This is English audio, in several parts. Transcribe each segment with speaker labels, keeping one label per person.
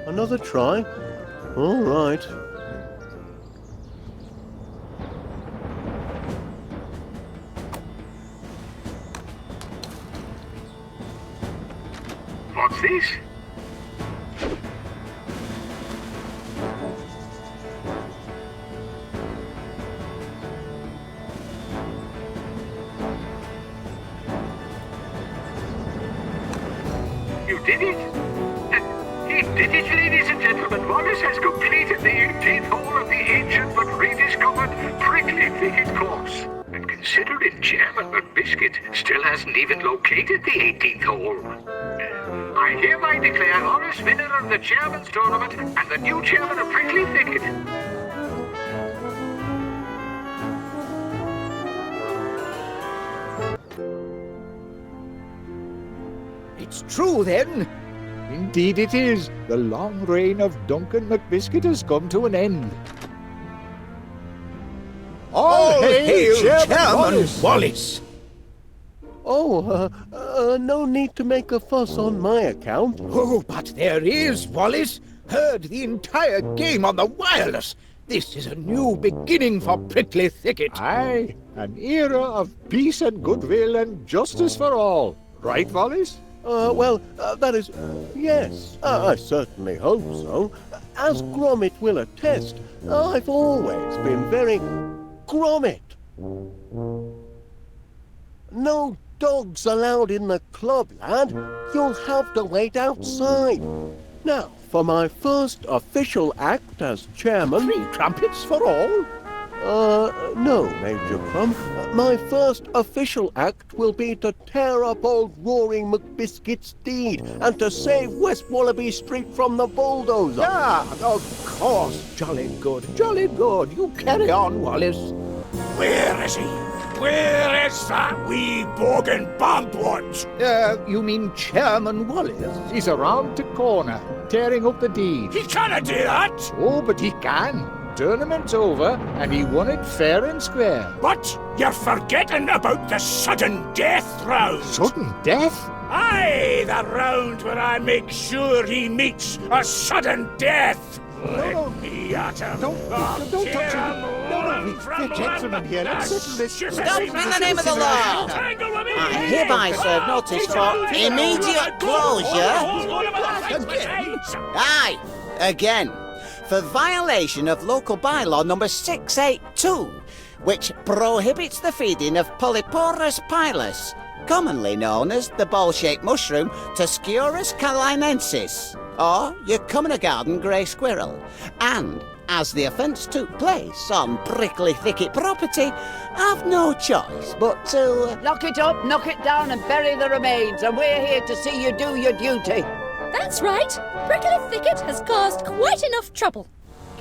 Speaker 1: Another try? All right.
Speaker 2: What's this? You did it? He did it, ladies and gentlemen. Wallace has completed the 18th hole of the ancient but rediscovered Prickly Thicket course. And considering Chairman McBiscuit still hasn't even located the 18th hole, I hereby declare Wallace winner of the Chairman's Tournament and the new Chairman of Prickly Thicket.
Speaker 3: It's true, then. Indeed it is. The long reign of Duncan McBiscuit has come to an end. All hail Chairman Wallace!
Speaker 1: Oh, no need to make a fuss on my account.
Speaker 3: Oh, but there is, Wallace. Heard the entire game on the wireless. This is a new beginning for Prickly Thicket. Aye, an era of peace and goodwill and justice for all. Right, Wallace?
Speaker 1: That is... yes, I certainly hope so. As Gromit will attest, I've always been very... Gromit! No dogs allowed in the club, lad. You'll have to wait outside. Now, for my first official act as chairman...
Speaker 3: 3 trumpets for all?
Speaker 1: No, Major Crum. My first official act will be to tear up old Roaring McBiscuit's deed and to save West Wallaby Street from the bulldozer.
Speaker 3: Ah, of course. Jolly good, jolly good. You carry on, Wallace.
Speaker 4: Where is he? Where is that wee boggin bumpwort?
Speaker 3: You mean Chairman Wallace? He's around the corner, tearing up the deed.
Speaker 4: He cannot do that!
Speaker 3: Oh, but he can. Tournament's over, and he won it fair and square.
Speaker 4: But you're forgetting about the sudden death round.
Speaker 3: Sudden death?
Speaker 4: Aye, the round where I make sure he meets a sudden death. Let me at him.
Speaker 3: Don't touch him. No, we're gentlemen here. Let's settle this.
Speaker 5: Stop in the name of the law. I hereby serve notice for immediate closure. Aye, again. For violation of local bylaw number 682, which prohibits the feeding of Polyporus pilus, commonly known as the ball-shaped mushroom Tusculus calinensis, or your common garden grey squirrel. And as the offence took place on Prickly Thicket property, I've no choice but to...
Speaker 6: Lock it up, knock it down and bury the remains, and we're here to see you do your duty.
Speaker 7: That's right. Prickly Thicket has caused quite enough trouble.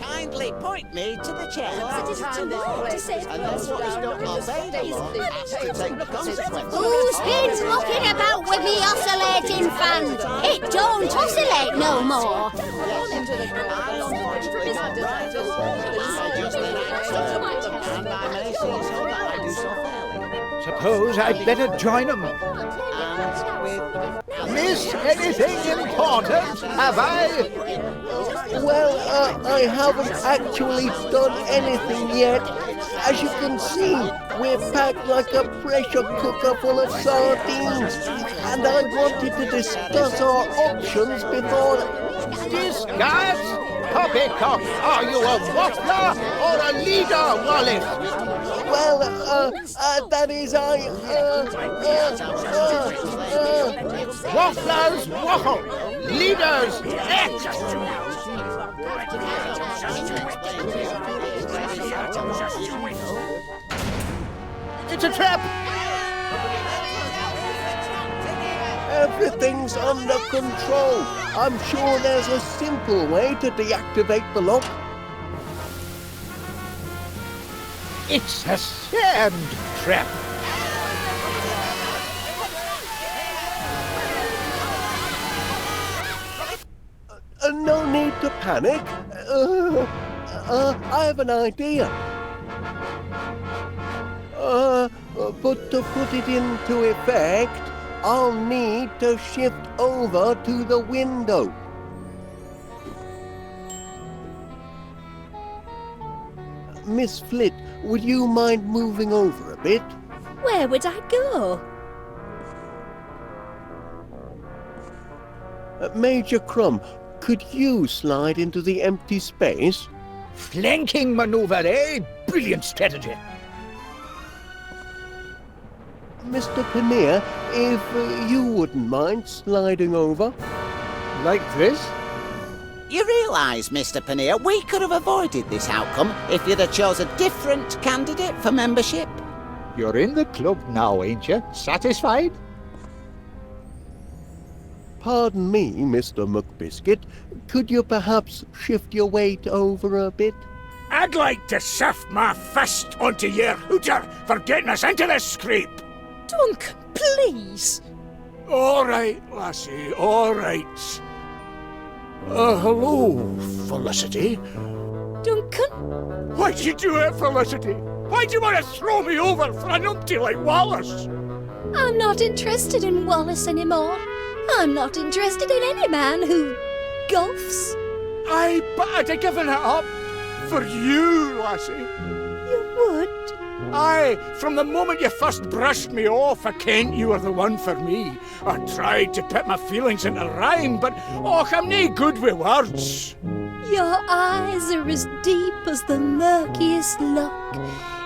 Speaker 5: Kindly point me to the chair.
Speaker 7: It is to move to save
Speaker 5: And then what is not obeyed the law has to take consequences.
Speaker 7: Who's been mucking about with the oscillating fan? It don't oscillate no more.
Speaker 3: Suppose I'd better join him. Miss anything important, have I?
Speaker 1: Well, I haven't actually done anything yet. As you can see, we're packed like a pressure cooker full of sardines. And I wanted to discuss our options before...
Speaker 3: Discuss? Poppycock, are you a waffler or a leader, Wallace?
Speaker 1: Well, that is,
Speaker 3: Wafflers waffle, leaders act. It's a trap.
Speaker 1: Everything's under control. I'm sure there's a simple way to deactivate the lock.
Speaker 3: It's a sand trap.
Speaker 1: No need to panic. I have an idea. But to put it into effect, I'll need to shift over to the window. Miss Flit, would you mind moving over a bit?
Speaker 7: Where would I go?
Speaker 1: Major Crum, could you slide into the empty space?
Speaker 3: Flanking maneuver, eh? Brilliant strategy.
Speaker 1: Mr. Paneer, if you wouldn't mind sliding over.
Speaker 3: Like this?
Speaker 5: You realise, Mr. Paneer, we could have avoided this outcome if you'd have chose a different candidate for membership.
Speaker 3: You're in the club now, ain't you? Satisfied?
Speaker 1: Pardon me, Mr. McBiscuit. Could you perhaps shift your weight over a bit?
Speaker 4: I'd like to shift my fist onto your hooter for getting us into this scrape.
Speaker 7: Duncan, please.
Speaker 4: All right, lassie, all right. Hello, Felicity.
Speaker 7: Duncan?
Speaker 4: Why'd you do it, Felicity? Why'd you want to throw me over for a numpty like Wallace?
Speaker 7: I'm not interested in Wallace anymore. I'm not interested in any man who golfs.
Speaker 4: Aye, but I'd have given it up for you, lassie.
Speaker 7: You would?
Speaker 4: Aye, from the moment you first brushed me off, I kent you were the one for me. I tried to put my feelings into rhyme, but I'm nae good with words.
Speaker 7: Your eyes are as deep as the murkiest loch.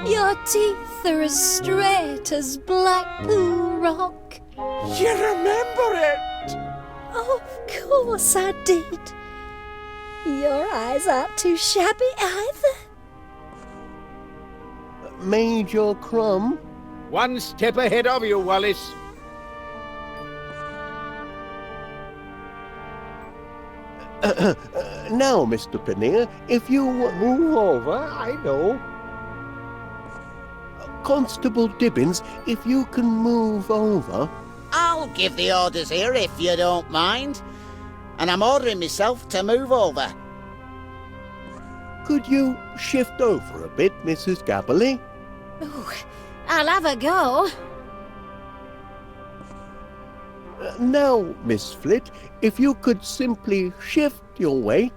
Speaker 7: Your teeth are as straight as Blackpool Rock.
Speaker 4: You remember it?
Speaker 7: Of course I did. Your eyes aren't too shabby either.
Speaker 1: Major Crum?
Speaker 3: One step ahead of you, Wallace.
Speaker 1: Now, Mr. Paneer, if you
Speaker 3: Move over, I know.
Speaker 1: Constable Dibbins, if you can move over.
Speaker 5: I'll give the orders here if you don't mind. And I'm ordering myself to move over.
Speaker 1: Could you shift over a bit, Mrs. Gabberley?
Speaker 7: Oh, I'll have a go.
Speaker 1: Now, Miss Flit, if you could simply shift your weight,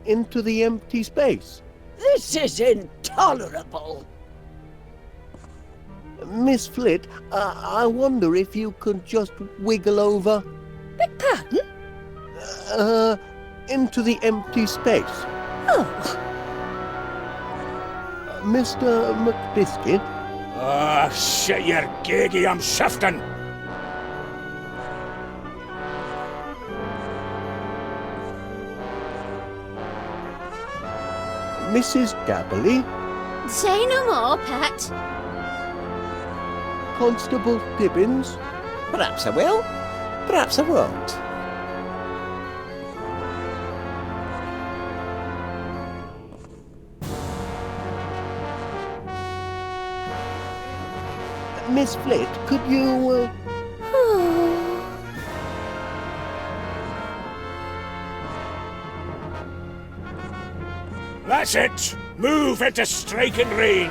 Speaker 1: into the empty space.
Speaker 6: This is intolerable.
Speaker 1: Miss Flit, I wonder if you could just wiggle over.
Speaker 7: Beg pardon?
Speaker 1: Into the empty space.
Speaker 7: Oh,
Speaker 1: Mr. McBiscuit?
Speaker 4: Shit your gaggy, I'm shifting.
Speaker 1: Mrs. Gabberley?
Speaker 7: say no more, Pat.
Speaker 1: Constable Dibbins?
Speaker 5: Perhaps I will, perhaps I won't.
Speaker 1: Miss Flit, could you,
Speaker 4: That's it! Move into striking range!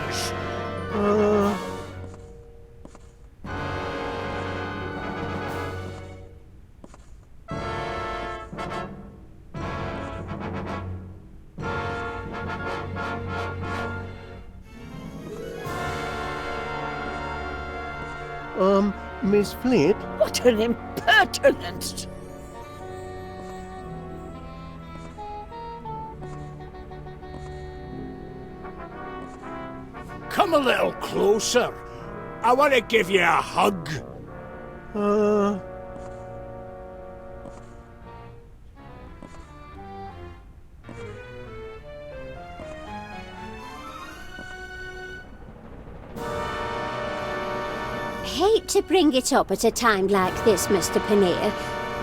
Speaker 1: Miss Flit?
Speaker 6: What an impertinence!
Speaker 4: Come a little closer. I want to give you a hug.
Speaker 7: Hate to bring it up at a time like this, Mr. Paneer,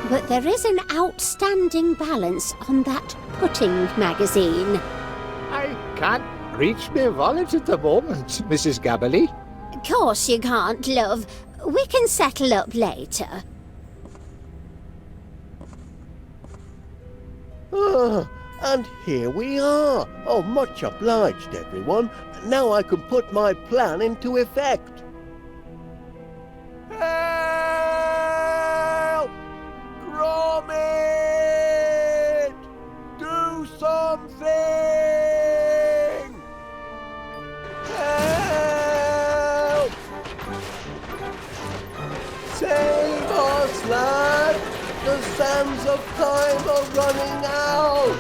Speaker 7: but there is an outstanding balance on that putting magazine.
Speaker 3: I can't reach my wallet at the moment, Mrs. Gabberley.
Speaker 7: Course you can't, love. We can settle up later.
Speaker 1: And here we are. Oh, much obliged, everyone. Now I can put my plan into effect. Help! Gromit! Do something! lad. The sands of time are running out.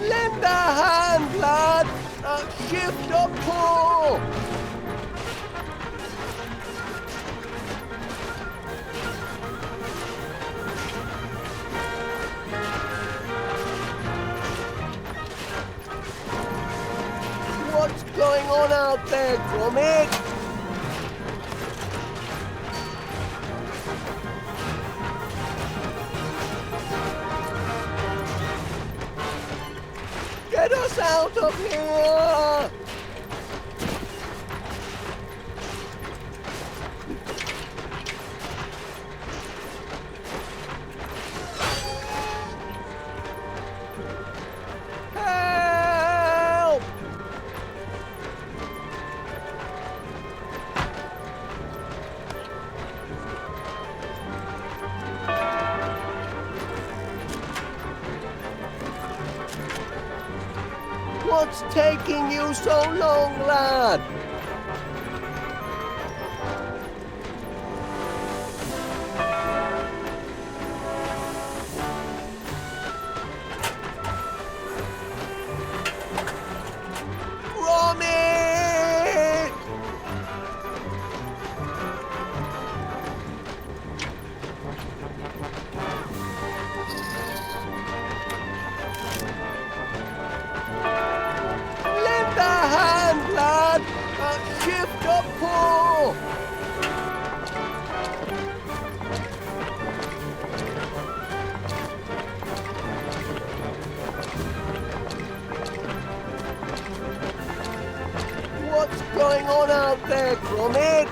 Speaker 1: Lend a hand, lad! Shift or pull! What's going on out there, Gromit? Get us out of here! Help! What's taking you so long, lad? Gromit! Lend a hand, lad! Shift or pull! What's going on out there, Gromit?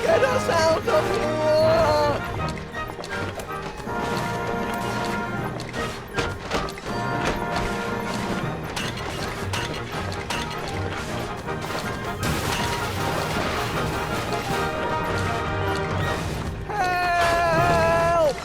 Speaker 1: Get us out of here! Help!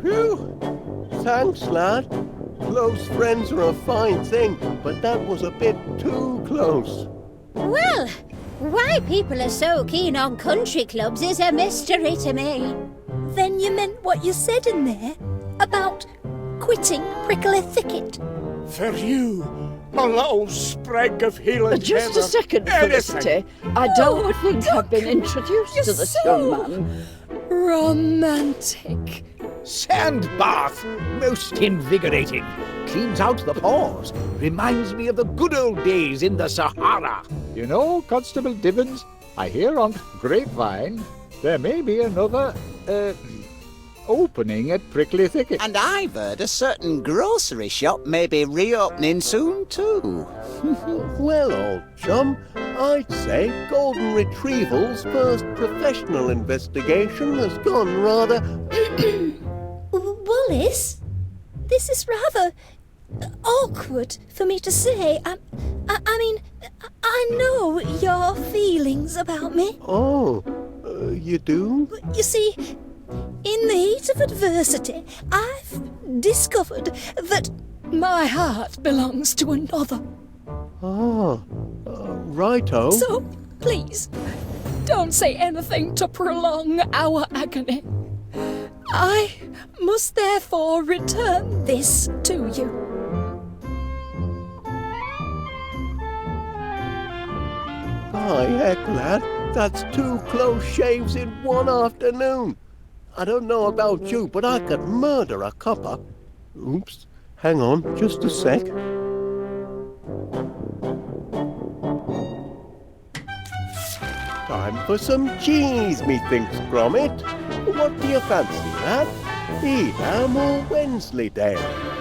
Speaker 1: Phew! Thanks, lad. Close friends are a fine thing, but that was a bit too close.
Speaker 7: Well, why people are so keen on country clubs is a mystery to me. Then you meant what you said in there about quitting Prickly Thicket?
Speaker 4: For you, my little sprig of healing
Speaker 6: Just a
Speaker 4: heather.
Speaker 6: second,
Speaker 4: Anything.
Speaker 6: Felicity. I don't think I've been introduced to this young man.
Speaker 7: Romantic.
Speaker 3: Sand bath, most invigorating. Cleans out the pores. Reminds me of the good old days in the Sahara.
Speaker 8: You know, Constable Dibbons, I hear on grapevine there may be another, opening at Prickly Thicket.
Speaker 5: And I've heard a certain grocery shop may be reopening soon too.
Speaker 1: Well, old chum, I'd say Golden Retrieval's first professional investigation has gone rather...
Speaker 7: Wallace, this is rather awkward for me to say. I mean, I know your feelings about me.
Speaker 1: Oh, you do?
Speaker 7: You see, in the heat of adversity, I've discovered that my heart belongs to another.
Speaker 1: Ah, righto.
Speaker 7: So, please, don't say anything to prolong our agony. I must therefore return this to you.
Speaker 1: By heck, lad, that's 2 close shaves in one afternoon. I don't know about you, but I could murder a copper. Oops, hang on, just a sec. Time for some cheese, methinks, Gromit. What do you fancy, lad? Edam or Wensleydale?